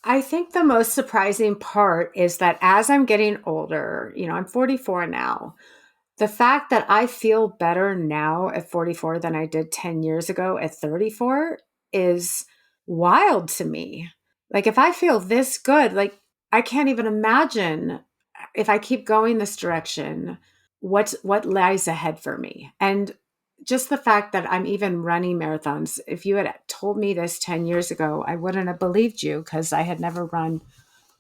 I think the most surprising part is that as I'm getting older, I'm 44 now. The fact that I feel better now at 44 than I did 10 years ago at 34 is wild to me. Like, if I feel this good, like, I can't even imagine if I keep going this direction, what lies ahead for me. And just the fact that I'm even running marathons, if you had told me this 10 years ago, I wouldn't have believed you because I had never run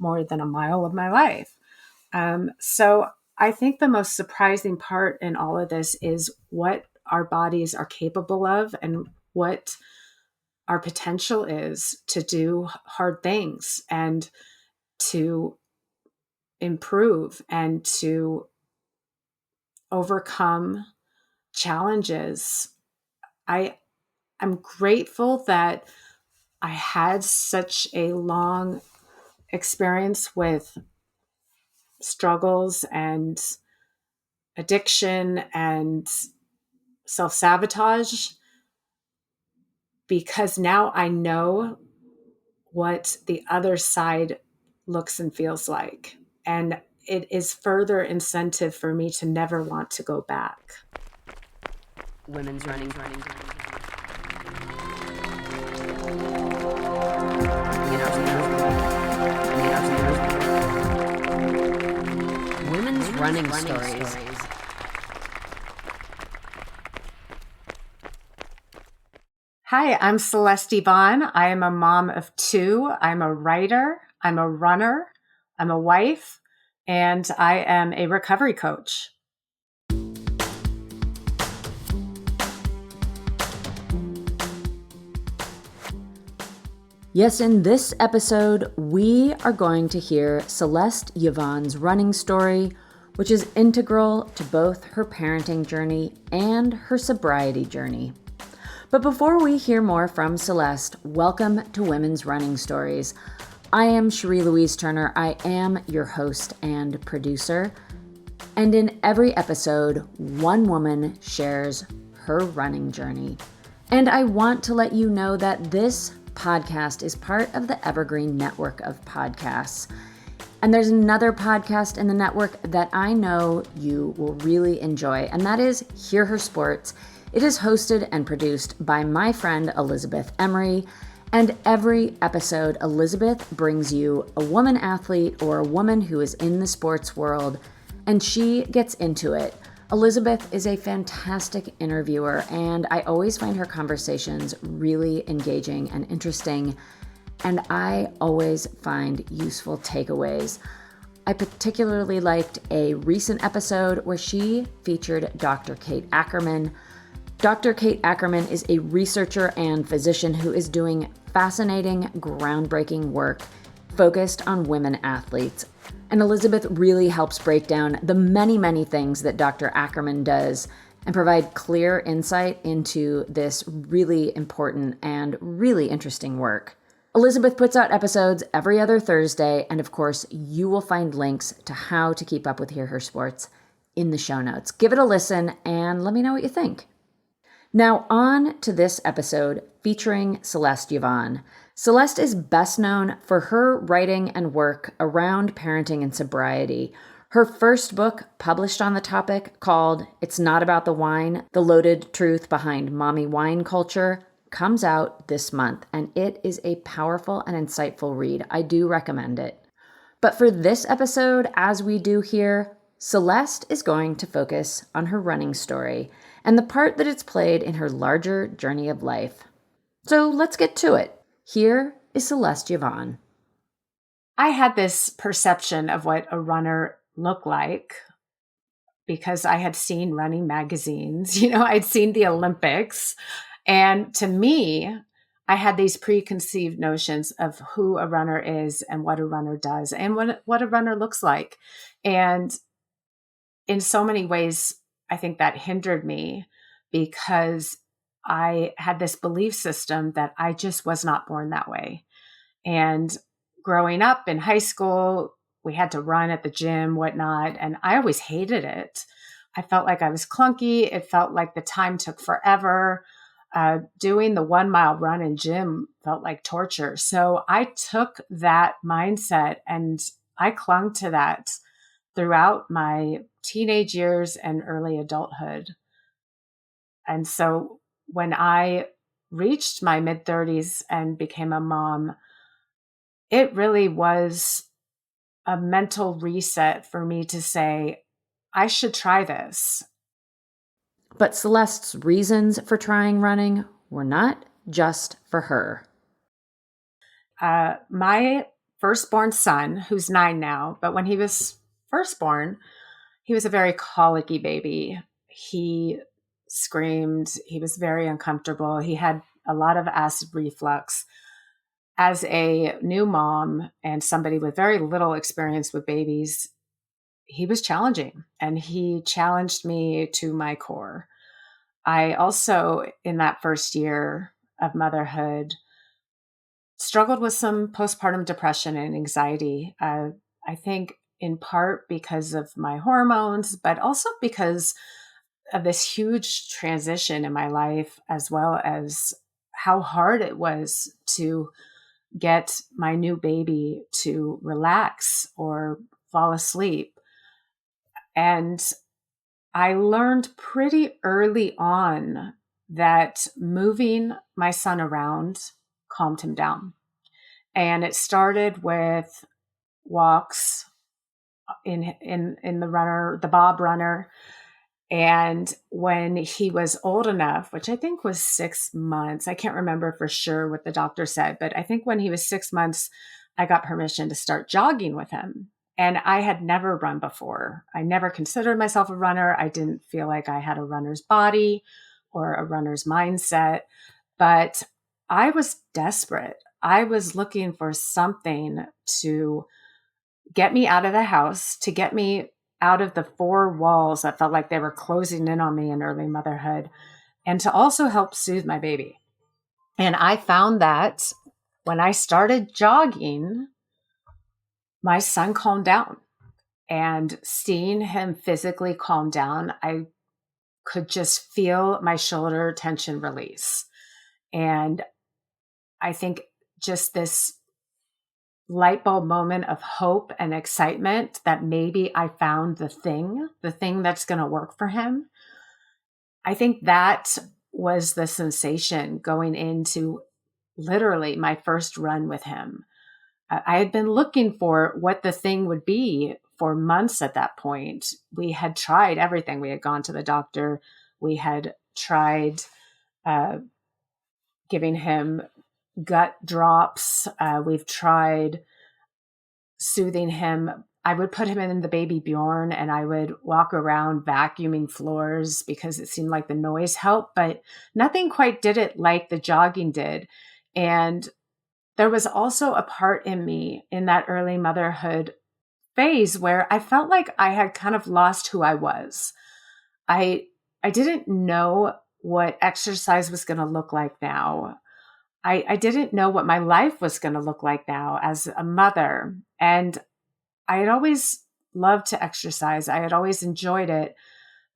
more than a mile of my life. So I think the most surprising part in all of this is what our bodies are capable of and what our potential is to do hard things and to improve and to overcome challenges. I'm grateful that I had such a long experience with struggles and addiction and self sabotage because now I know what the other side looks and feels like. And it is further incentive for me to never want to go back. Women's running. Women's running stories. Hi, I'm Celeste Yvonne. I am a mom of two. I'm a writer. I'm a runner. I'm a wife. And I am a recovery coach. Yes, in this episode, we are going to hear Celeste Yvonne's running story, which is integral to both her parenting journey and her sobriety journey. But before we hear more from Celeste, welcome to Women's Running Stories. I am Cherie Louise Turner. I am your host and producer. And in every episode, one woman shares her running journey. And I want to let you know that this podcast is part of the Evergreen network of podcasts. And there's another podcast in the network that I know you will really enjoy, and that is Hear Her Sports. It is hosted and produced by my friend Elizabeth Emery. And every episode, Elizabeth brings you a woman athlete or a woman who is in the sports world, and she gets into it. Elizabeth is a fantastic interviewer, and I always find her conversations really engaging and interesting, and I always find useful takeaways. I particularly liked a recent episode where she featured Dr. Kate Ackerman. Dr. Kate Ackerman is a researcher and physician who is doing fascinating, groundbreaking work focused on women athletes. And Elizabeth really helps break down the many, many things that Dr. Ackerman does and provide clear insight into this really important and really interesting work. Elizabeth puts out episodes every other Thursday, and of course, you will find links to how to keep up with Hear Her Sports in the show notes. Give it a listen and let me know what you think. Now on to this episode featuring Celeste Yvonne. Celeste is best known for her writing and work around parenting and sobriety. Her first book, published on the topic, called It's Not About the Wine, The Loaded Truth Behind Mommy Wine Culture, comes out this month, and it is a powerful and insightful read. I do recommend it. But for this episode, as we do here, Celeste is going to focus on her running story and the part that it's played in her larger journey of life. So let's get to it. Here is Celeste Yvonne. I had this perception of what a runner looked like because I had seen running magazines. I'd seen the Olympics. And to me, I had these preconceived notions of who a runner is and what a runner does and what a runner looks like. And in so many ways, I think that hindered me because I had this belief system that I just was not born that way. And growing up in high school, we had to run at the gym, whatnot, and I always hated it. I felt like I was clunky. It felt like the time took forever. Doing the 1 mile run in gym felt like torture. So I took that mindset and I clung to that throughout my teenage years and early adulthood. And so when I reached my mid 30s and became a mom, it really was a mental reset for me to say, I should try this. But Celeste's reasons for trying running were not just for her. My firstborn son, who's 9 now, but when he was first born, he was a very colicky baby. He screamed. He was very uncomfortable. He had a lot of acid reflux. As a new mom and somebody with very little experience with babies, he was challenging and he challenged me to my core. I also, in that first year of motherhood, struggled with some postpartum depression and anxiety. I think in part because of my hormones, but also because of this huge transition in my life, as well as how hard it was to get my new baby to relax or fall asleep. And I learned pretty early on that moving my son around calmed him down. And it started with walks in the Bob runner. And when he was old enough, which I think was 6 months, I can't remember for sure what the doctor said, but I think when he was 6 months, I got permission to start jogging with him. And I had never run before. I never considered myself a runner. I didn't feel like I had a runner's body or a runner's mindset, but I was desperate. I was looking for something to get me out of the house, to get me out of the four walls that felt like they were closing in on me in early motherhood, and to also help soothe my baby. And I found that when I started jogging, my son calmed down. And seeing him physically calm down, I could just feel my shoulder tension release. And I think just this light bulb moment of hope and excitement that maybe I found the thing that's going to work for him. I think that was the sensation going into literally my first run with him. I had been looking for what the thing would be for months at that point. We had tried everything. We had gone to the doctor. We had tried giving him gut drops. We've tried soothing him. I would put him in the baby Bjorn and I would walk around vacuuming floors because it seemed like the noise helped, but nothing quite did it like the jogging did. And there was also a part in me in that early motherhood phase where I felt like I had kind of lost who I was. I didn't know what exercise was going to look like now. I didn't know what my life was going to look like now as a mother. And I had always loved to exercise. I had always enjoyed it,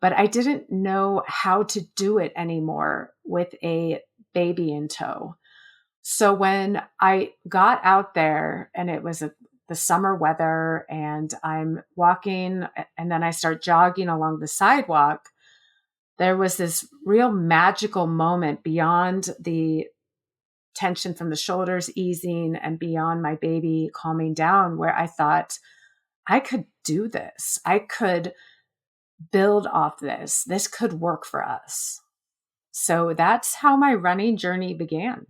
but I didn't know how to do it anymore with a baby in tow. So when I got out there and it was the summer weather and I'm walking and then I start jogging along the sidewalk, there was this real magical moment beyond the tension from the shoulders easing and beyond my baby calming down where I thought, I could do this. I could build off this. This could work for us. So that's how my running journey began.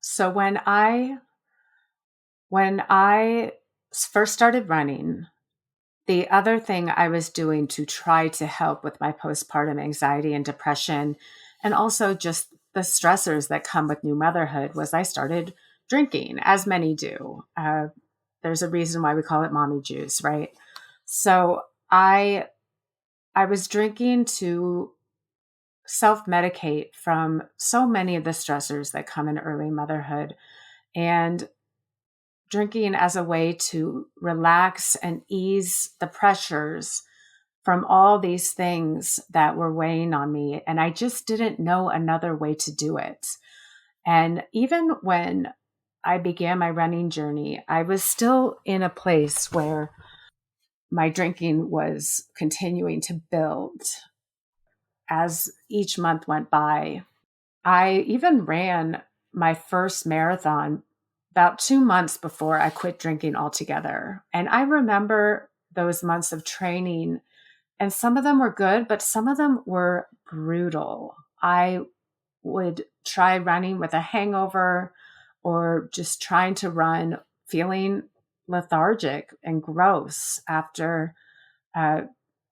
So when I first started running, the other thing I was doing to try to help with my postpartum anxiety and depression, and also just the stressors that come with new motherhood, was I started drinking, as many do. There's a reason why we call it mommy juice, right? So I was drinking to self-medicate from so many of the stressors that come in early motherhood, and drinking as a way to relax and ease the pressures from all these things that were weighing on me. And I just didn't know another way to do it. And even when I began my running journey, I was still in a place where my drinking was continuing to build as each month went by. I even ran my first marathon about 2 months before I quit drinking altogether. And I remember those months of training, and some of them were good, but some of them were brutal. I would try running with a hangover or just trying to run feeling lethargic and gross after uh,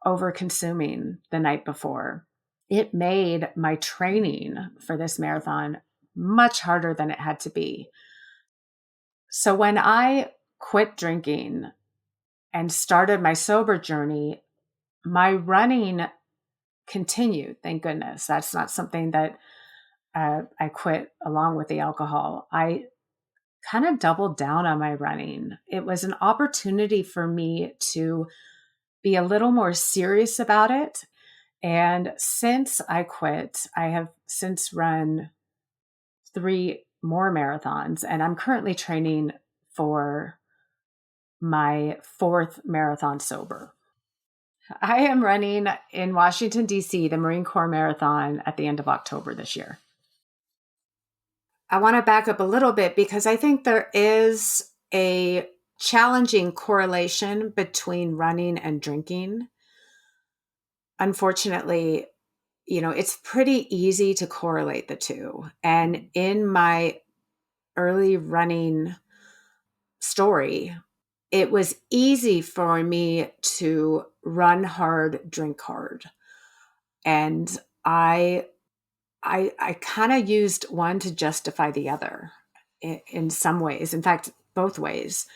over consuming the night before. It made my training for this marathon much harder than it had to be. So when I quit drinking and started my sober journey, my running continued. Thank goodness. That's not something that I quit along with the alcohol. I kind of doubled down on my running. It was an opportunity for me to be a little more serious about it. And since I quit, I have since run 3 more marathons, and I'm currently training for my 4th marathon sober. I am running in Washington, D.C., the Marine Corps Marathon at the end of October this year. I want to back up a little bit because I think there is a challenging correlation between running and drinking. Unfortunately, it's pretty easy to correlate the two. And in my early running story, it was easy for me to run hard, drink hard. And I kind of used one to justify the other in some ways. In fact, both ways.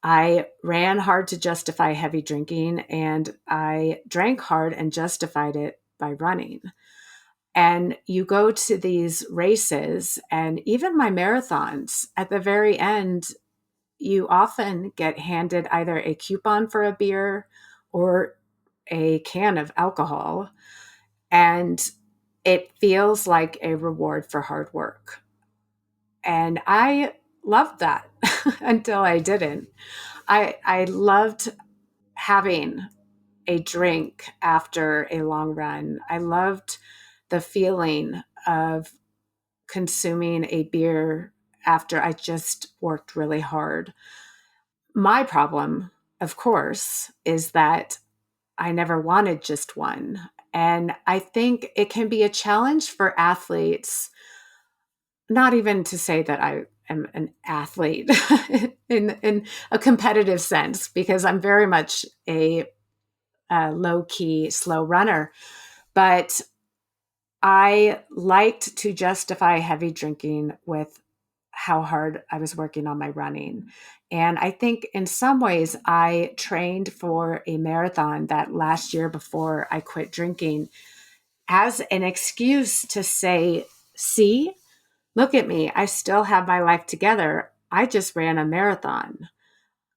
I ran hard to justify heavy drinking, and I drank hard and justified it by running. And you go to these races, and even my marathons, at the very end, you often get handed either a coupon for a beer or a can of alcohol. And it feels like a reward for hard work. And I loved that until I didn't. I loved having a drink after a long run. I loved the feeling of consuming a beer after I just worked really hard. My problem, of course, is that I never wanted just one. And I think it can be a challenge for athletes, not even to say that I am an athlete in a competitive sense, because I'm very much a low key, slow runner. But I liked to justify heavy drinking with how hard I was working on my running. And I think in some ways I trained for a marathon that last year before I quit drinking as an excuse to say, see, look at me. I still have my life together. I just ran a marathon.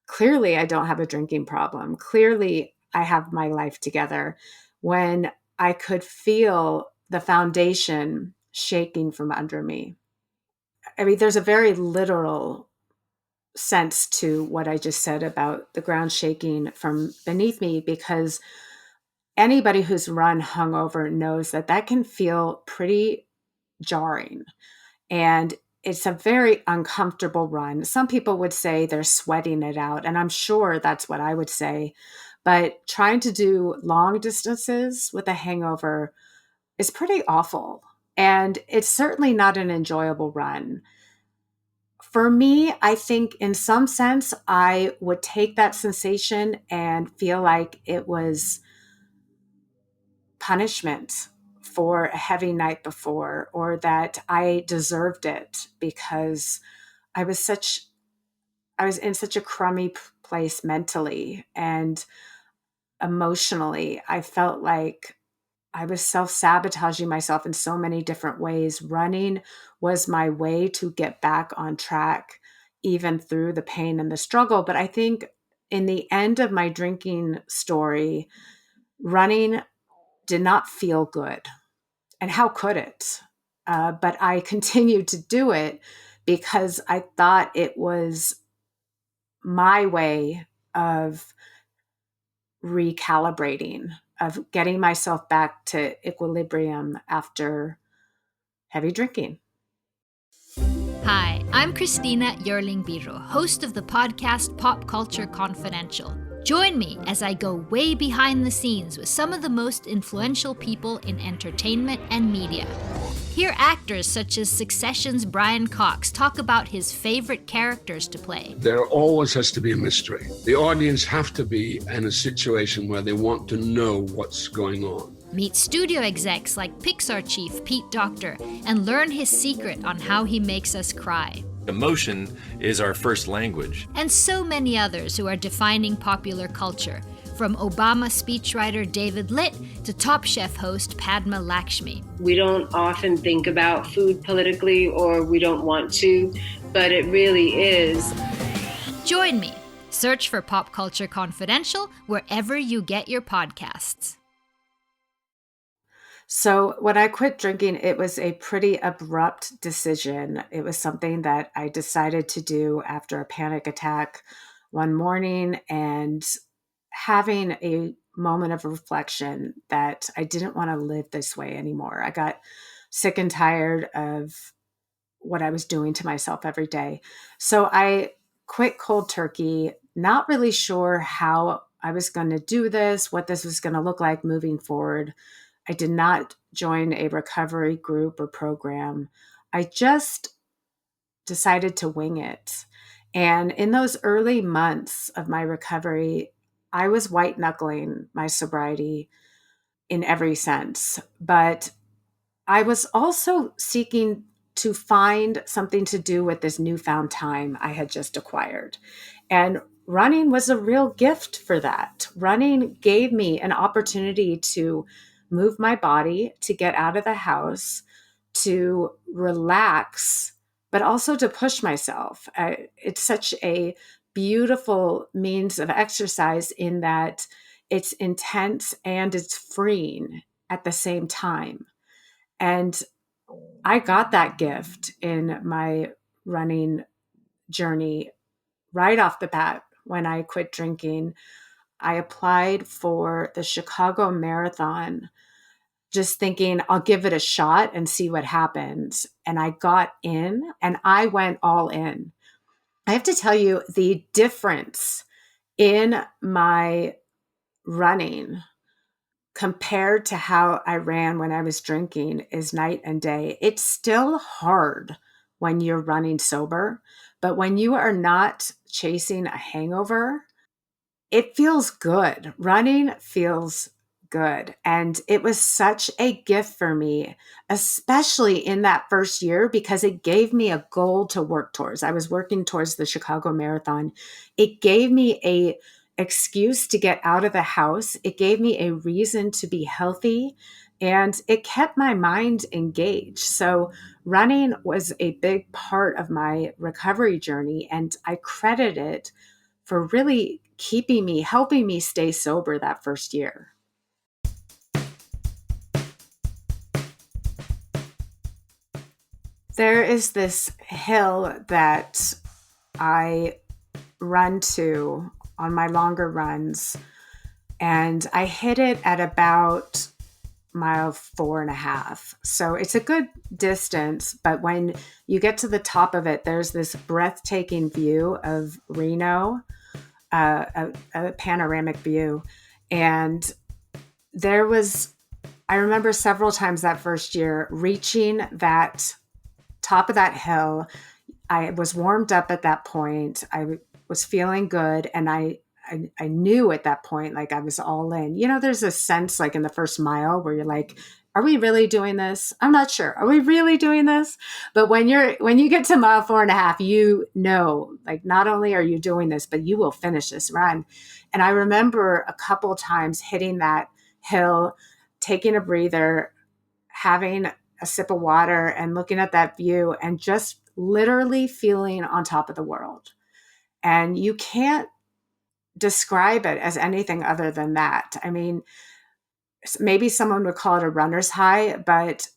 Clearly, I don't have a drinking problem. Clearly, I have my life together. When I could feel the foundation shaking from under me. I mean, there's a very literal sense to what I just said about the ground shaking from beneath me, because anybody who's run hungover knows that that can feel pretty jarring. And it's a very uncomfortable run. Some people would say they're sweating it out, and I'm sure that's what I would say. But trying to do long distances with a hangover is pretty awful. And it's certainly not an enjoyable run. For me, I think in some sense, I would take that sensation and feel like it was punishment for a heavy night before, or that I deserved it because I was such I was in such a crummy place mentally and emotionally. I felt like I was self-sabotaging myself in so many different ways. Running was my way to get back on track, even through the pain and the struggle. But I think in the end of my drinking story, running did not feel good. And how could it? But I continued to do it because I thought it was my way of recalibrating, of getting myself back to equilibrium after heavy drinking. Hi, I'm Christina Yerling Biro, host of the podcast Pop Culture Confidential. Join me as I go way behind the scenes with some of the most influential people in entertainment and media. Hear actors such as Succession's Brian Cox talk about his favorite characters to play. There always has to be a mystery. The audience have to be in a situation where they want to know what's going on. Meet studio execs like Pixar chief Pete Docter and learn his secret on how he makes us cry. Emotion is our first language. And so many others who are defining popular culture, from Obama speechwriter David Litt to Top Chef host Padma Lakshmi. We don't often think about food politically, or we don't want to, but it really is. Join me. Search for Pop Culture Confidential wherever you get your podcasts. So when I quit drinking, it was a pretty abrupt decision. It was something that I decided to do after a panic attack one morning and having a moment of reflection that I didn't want to live this way anymore. I got sick and tired of what I was doing to myself every day. So I quit cold turkey, not really sure how I was going to do this, what this was going to look like moving forward. I did not join a recovery group or program. I just decided to wing it. And in those early months of my recovery, I was white knuckling my sobriety in every sense. But I was also seeking to find something to do with this newfound time I had just acquired. And running was a real gift for that. Running gave me an opportunity to move my body, to get out of the house, to relax, but also to push myself. It's such a beautiful means of exercise in that it's intense and it's freeing at the same time. And I got that gift in my running journey right off the bat when I quit drinking. I applied for the Chicago Marathon, just thinking I'll give it a shot and see what happens. And I got in and I went all in. I have to tell you, the difference in my running compared to how I ran when I was drinking is night and day. It's still hard when you're running sober, but when you are not chasing a hangover, it feels good. Running feels good. And it was such a gift for me, especially in that first year, because it gave me a goal to work towards. I was working towards the Chicago Marathon. It gave me a excuse to get out of the house. It gave me a reason to be healthy, and it kept my mind engaged. So running was a big part of my recovery journey, and I credit it for really helping me stay sober that first year. There is this hill that I run to on my longer runs, and I hit it at about mile 4.5. So it's a good distance, but when you get to the top of it, there's this breathtaking view of Reno, a panoramic view. And I remember several times that first year reaching that top of that hill. I was warmed up at that point. I was feeling good. And I knew at that point, like I was all in. There's a sense like in the first mile where you're like, are we really doing this? I'm not sure. Are we really doing this? But when you get to mile 4.5, like not only are you doing this, but you will finish this run. And I remember a couple times hitting that hill, taking a breather, having a sip of water and looking at that view and just literally feeling on top of the world. And you can't describe it as anything other than that. I mean, maybe someone would call it a runner's high, but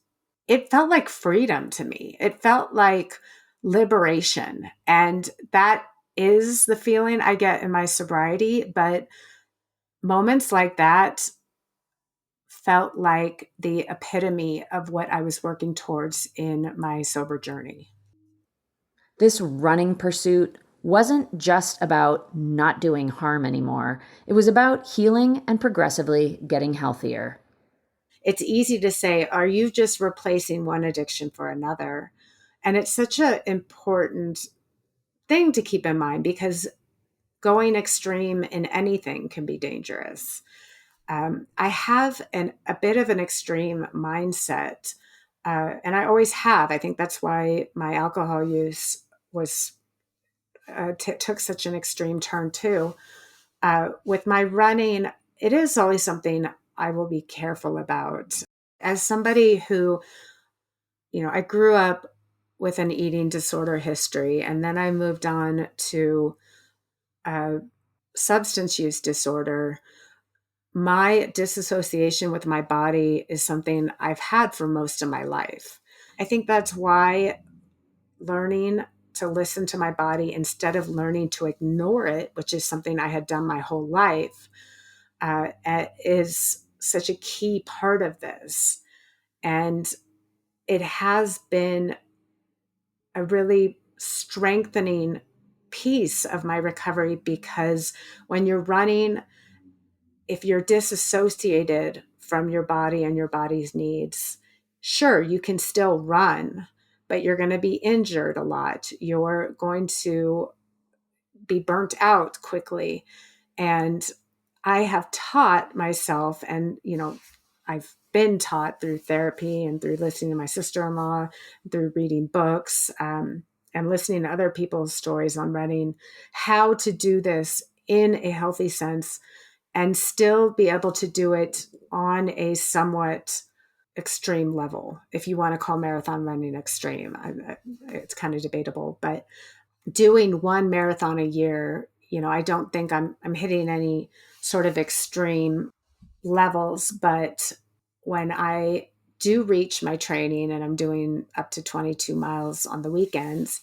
it felt like freedom to me. It felt like liberation. And that is the feeling I get in my sobriety. But moments like that felt like the epitome of what I was working towards in my sober journey. This running pursuit wasn't just about not doing harm anymore. It was about healing and progressively getting healthier. It's easy to say, are you just replacing one addiction for another? And it's such an important thing to keep in mind because going extreme in anything can be dangerous. I have a bit of an extreme mindset, and I always have. I think that's why my alcohol use was took such an extreme turn too. With my running, it is always something I will be careful about. As somebody who, I grew up with an eating disorder history, and then I moved on to substance use disorder. My disassociation with my body is something I've had for most of my life. I think that's why learning to listen to my body instead of learning to ignore it, which is something I had done my whole life, is such a key part of this. And it has been a really strengthening piece of my recovery because when you're running, if you're disassociated from your body and your body's needs, sure, you can still run, but you're going to be injured a lot. You're going to be burnt out quickly. And I have taught myself, and, I've been taught through therapy and through listening to my sister-in-law, through reading books, and listening to other people's stories on running, how to do this in a healthy sense and still be able to do it on a somewhat extreme level. If you want to call marathon running extreme, it's kind of debatable, but doing one marathon a year, I don't think I'm hitting any sort of extreme levels, but when I do reach my training and I'm doing up to 22 miles on the weekends,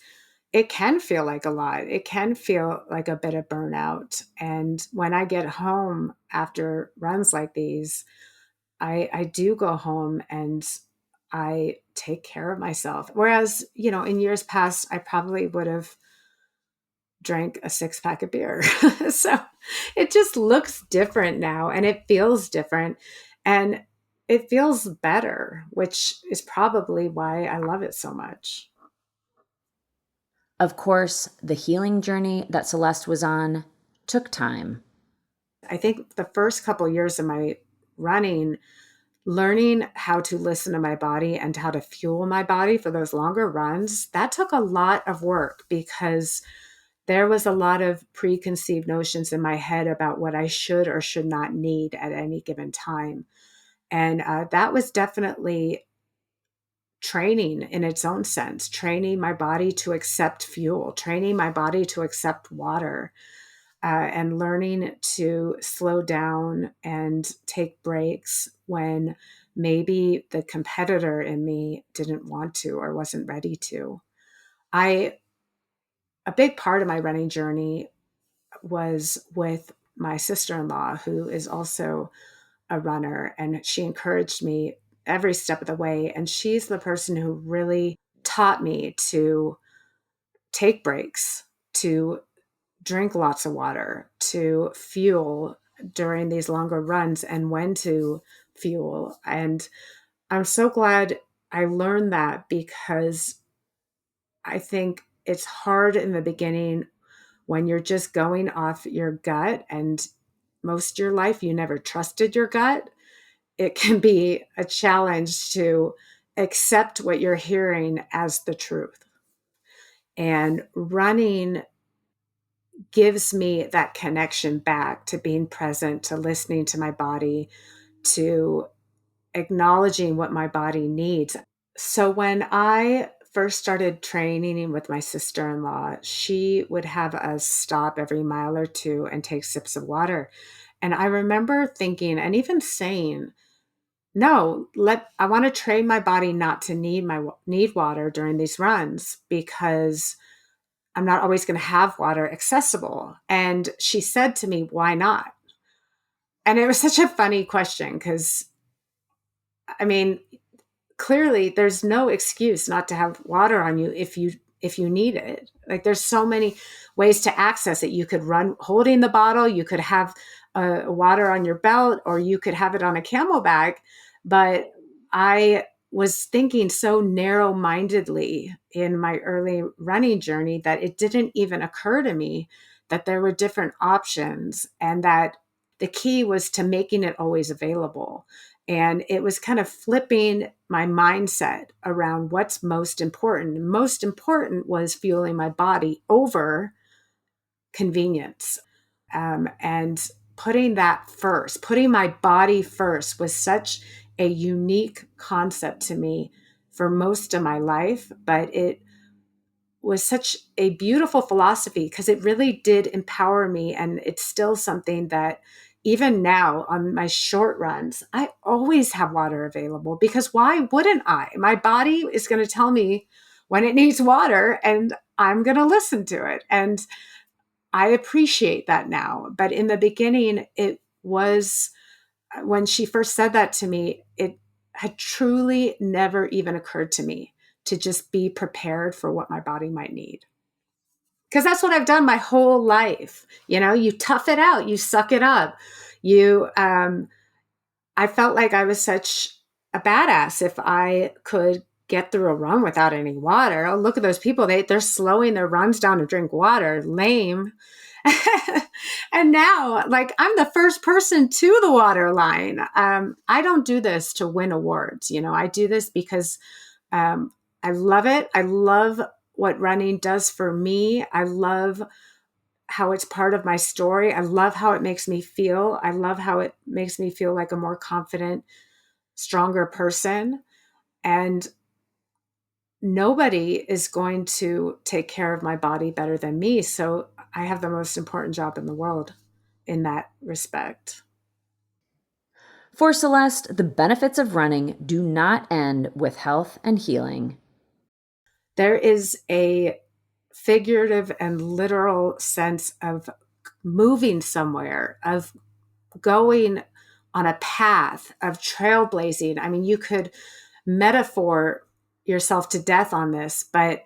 it can feel like a lot. It can feel like a bit of burnout. And when I get home after runs like these, I do go home and I take care of myself. Whereas, in years past, I probably would have drank a 6-pack of beer. So it just looks different now and it feels different and it feels better, which is probably why I love it so much. Of course, the healing journey that Celeste was on took time. I think the first couple years of my running, learning how to listen to my body and how to fuel my body for those longer runs, that took a lot of work because there was a lot of preconceived notions in my head about what I should or should not need at any given time. And that was definitely training in its own sense, training my body to accept fuel, training my body to accept water, and learning to slow down and take breaks when maybe the competitor in me didn't want to or wasn't ready to. A big part of my running journey was with my sister-in-law, who is also a runner, and she encouraged me every step of the way. And she's the person who really taught me to take breaks, to drink lots of water, to fuel during these longer runs and when to fuel. And I'm so glad I learned that because I think it's hard in the beginning when you're just going off your gut and most of your life you never trusted your gut. It can be a challenge to accept what you're hearing as the truth. And running gives me that connection back to being present, to listening to my body, to acknowledging what my body needs. So when I first started training with my sister-in-law, she would have us stop every mile or two and take sips of water. And I remember thinking and even saying, no, I want to train my body not to need water during these runs because I'm not always going to have water accessible. And she said to me, why not? And it was such a funny question because, I mean, clearly there's no excuse not to have water on you if you need it. Like there's so many ways to access it. You could run holding the bottle, you could have water on your belt, or you could have it on a camel bag. But I was thinking so narrow-mindedly in my early running journey that it didn't even occur to me that there were different options, and that the key was to making it always available. And it was kind of flipping my mindset around what's most important. Most important was fueling my body over convenience. And putting that first, putting my body first was such a unique concept to me for most of my life, but it was such a beautiful philosophy because it really did empower me. And it's still something that even now on my short runs, I always have water available because why wouldn't I? My body is going to tell me when it needs water and I'm going to listen to it. And I appreciate that now. But in the beginning, it was when she first said that to me, it had truly never even occurred to me to just be prepared for what my body might need. Because that's what I've done my whole life. You know, you tough it out, you suck it up. I felt like I was such a badass if I could get through a run without any water. Oh, look at those people. They're slowing their runs down to drink water. Lame. And now, like, I'm the first person to the water line. I don't do this to win awards. You know, I do this because I love it. I love what running does for me. I love how it's part of my story. I love how it makes me feel. I love how it makes me feel like a more confident, stronger person. And nobody is going to take care of my body better than me. So I have the most important job in the world in that respect. For Celeste, the benefits of running do not end with health and healing. There is a figurative and literal sense of moving somewhere, of going on a path, of trailblazing. I mean, you could metaphor yourself to death on this, but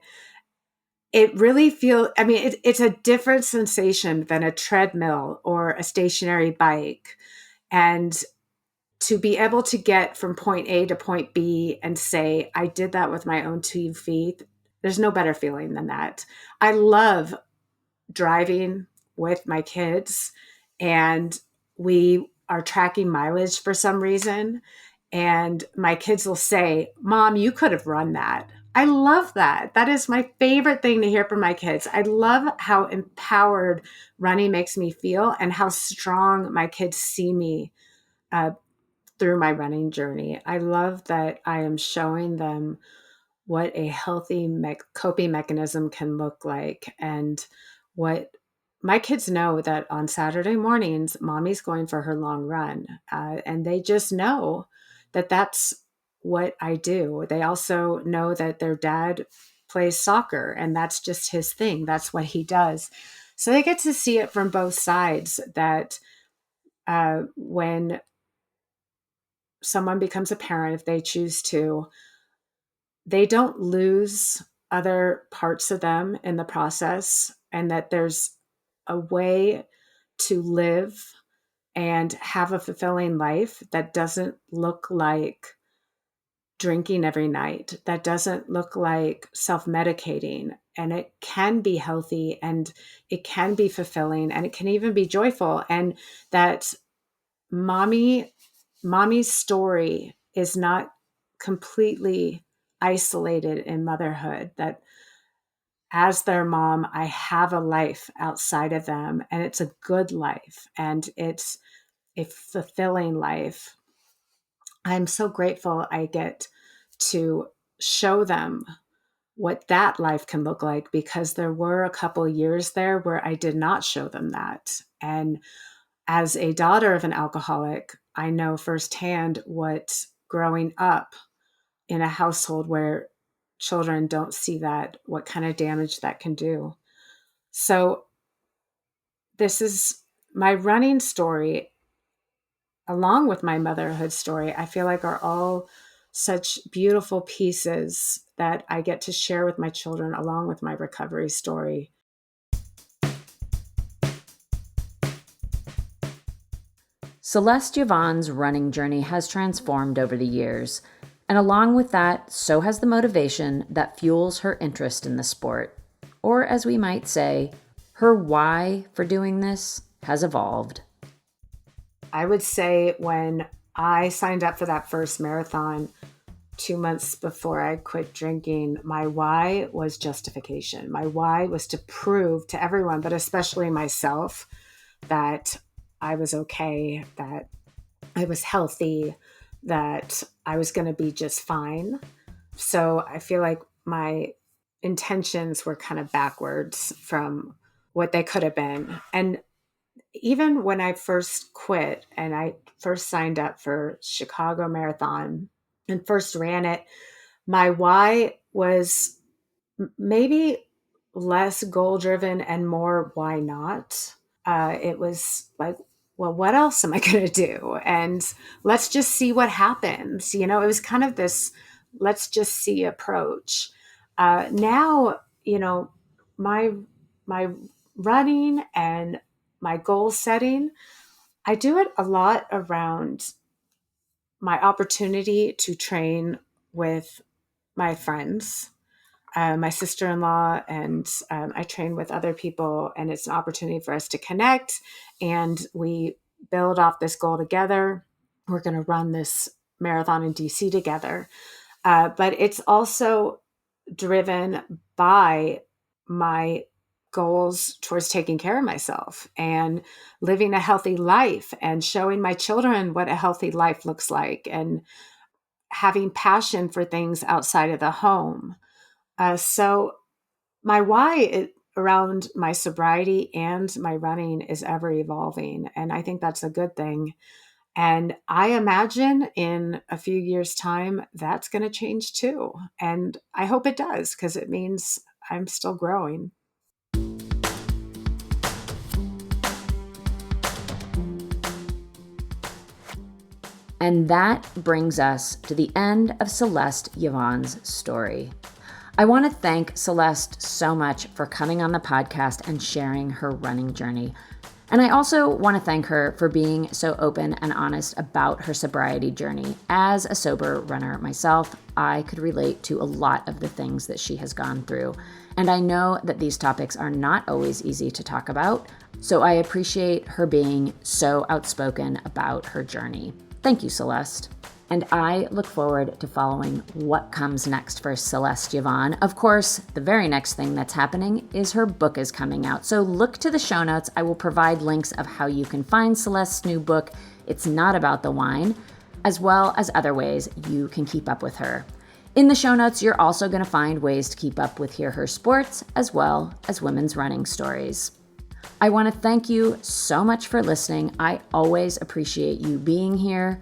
it really it's a different sensation than a treadmill or a stationary bike. And to be able to get from point A to point B and say, I did that with my own 2 feet, there's no better feeling than that. I love driving with my kids, and we are tracking mileage for some reason. And my kids will say, Mom, you could have run that. I love that. That is my favorite thing to hear from my kids. I love how empowered running makes me feel and how strong my kids see me through my running journey. I love that I am showing them what a healthy coping mechanism can look like. And what my kids know that on Saturday mornings, mommy's going for her long run. And they just know that that's what I do. They also know that their dad plays soccer and that's just his thing. That's what he does. So they get to see it from both sides, that when someone becomes a parent, if they choose to, they don't lose other parts of them in the process, and that there's a way to live and have a fulfilling life that doesn't look like drinking every night, that doesn't look like self-medicating, and it can be healthy and it can be fulfilling and it can even be joyful. And that mommy's story is not completely isolated in motherhood, that as their mom, I have a life outside of them, and it's a good life and it's a fulfilling life. I'm so grateful I get to show them what that life can look like, because there were a couple of years there where I did not show them that. And as a daughter of an alcoholic, I know firsthand what growing up in a household where children don't see that, what kind of damage that can do. So this is my running story, along with my motherhood story, I feel like are all such beautiful pieces that I get to share with my children along with my recovery story. Celeste Yvonne's running journey has transformed over the years, and along with that, so has the motivation that fuels her interest in the sport. Or as we might say, her why for doing this has evolved. I would say when I signed up for that first marathon 2 months before I quit drinking, my why was justification. My why was to prove to everyone, but especially myself, that I was okay, that I was healthy, that I was going to be just fine. So I feel like my intentions were kind of backwards from what they could have been. And even when I first quit and I first signed up for Chicago Marathon and first ran it, my why was maybe less goal driven and more why not. It was like, well, what else am I going to do? And let's just see what happens. It was kind of this let's just see approach. Now, my my running and my goal setting, I do it a lot around my opportunity to train with my friends, my sister-in-law, and I train with other people, and it's an opportunity for us to connect, and we build off this goal together. We're going to run this marathon in DC together. But it's also driven by my goals towards taking care of myself and living a healthy life and showing my children what a healthy life looks like and having passion for things outside of the home. So my why around my sobriety and my running is ever evolving. And I think that's a good thing. And I imagine in a few years' time, that's going to change too. And I hope it does, because it means I'm still growing. And that brings us to the end of Celeste Yvonne's story. I want to thank Celeste so much for coming on the podcast and sharing her running journey. And I also want to thank her for being so open and honest about her sobriety journey. As a sober runner myself, I could relate to a lot of the things that she has gone through. And I know that these topics are not always easy to talk about, so I appreciate her being so outspoken about her journey. Thank you, Celeste. And I look forward to following what comes next for Celeste Yvonne. Of course, the very next thing that's happening is her book is coming out. So look to the show notes. I will provide links of how you can find Celeste's new book, It's Not About the Wine, as well as other ways you can keep up with her. In the show notes, you're also going to find ways to keep up with Hear Her Sports, as well as women's running stories. I want to thank you so much for listening. I always appreciate you being here.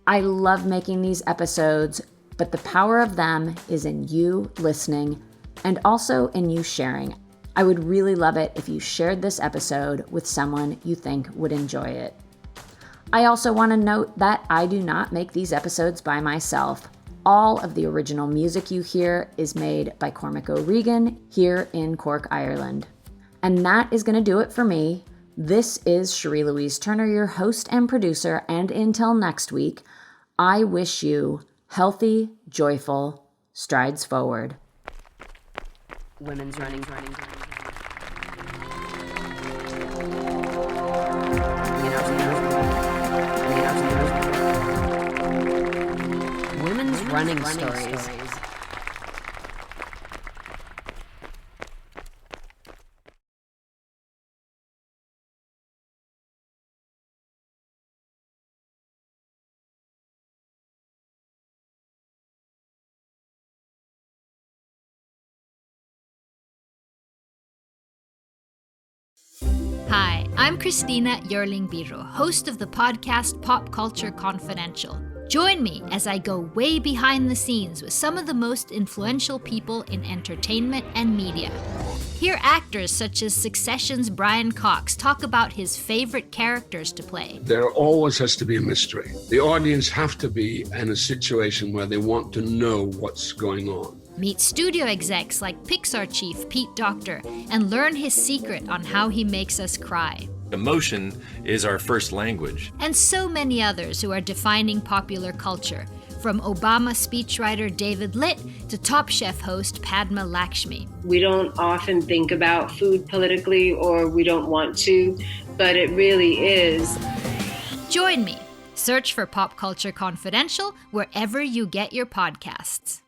I love making these episodes, but the power of them is in you listening and also in you sharing. I would really love it if you shared this episode with someone you think would enjoy it. I also want to note that I do not make these episodes by myself. All of the original music you hear is made by Cormac O'Regan here in Cork, Ireland. And that is going to do it for me. This is Cherie Louise Turner, your host and producer, and until next week, I wish you healthy, joyful strides forward. Women's running. Women's running stories. Hi, I'm Christina Yerling Biro, host of the podcast Pop Culture Confidential. Join me as I go way behind the scenes with some of the most influential people in entertainment and media. Hear actors such as Succession's Brian Cox talk about his favorite characters to play. There always has to be a mystery. The audience have to be in a situation where they want to know what's going on. Meet studio execs like Pixar chief Pete Docter and learn his secret on how he makes us cry. Emotion is our first language. And so many others who are defining popular culture, from Obama speechwriter David Litt to Top Chef host Padma Lakshmi. We don't often think about food politically, or we don't want to, but it really is. Join me. Search for Pop Culture Confidential wherever you get your podcasts.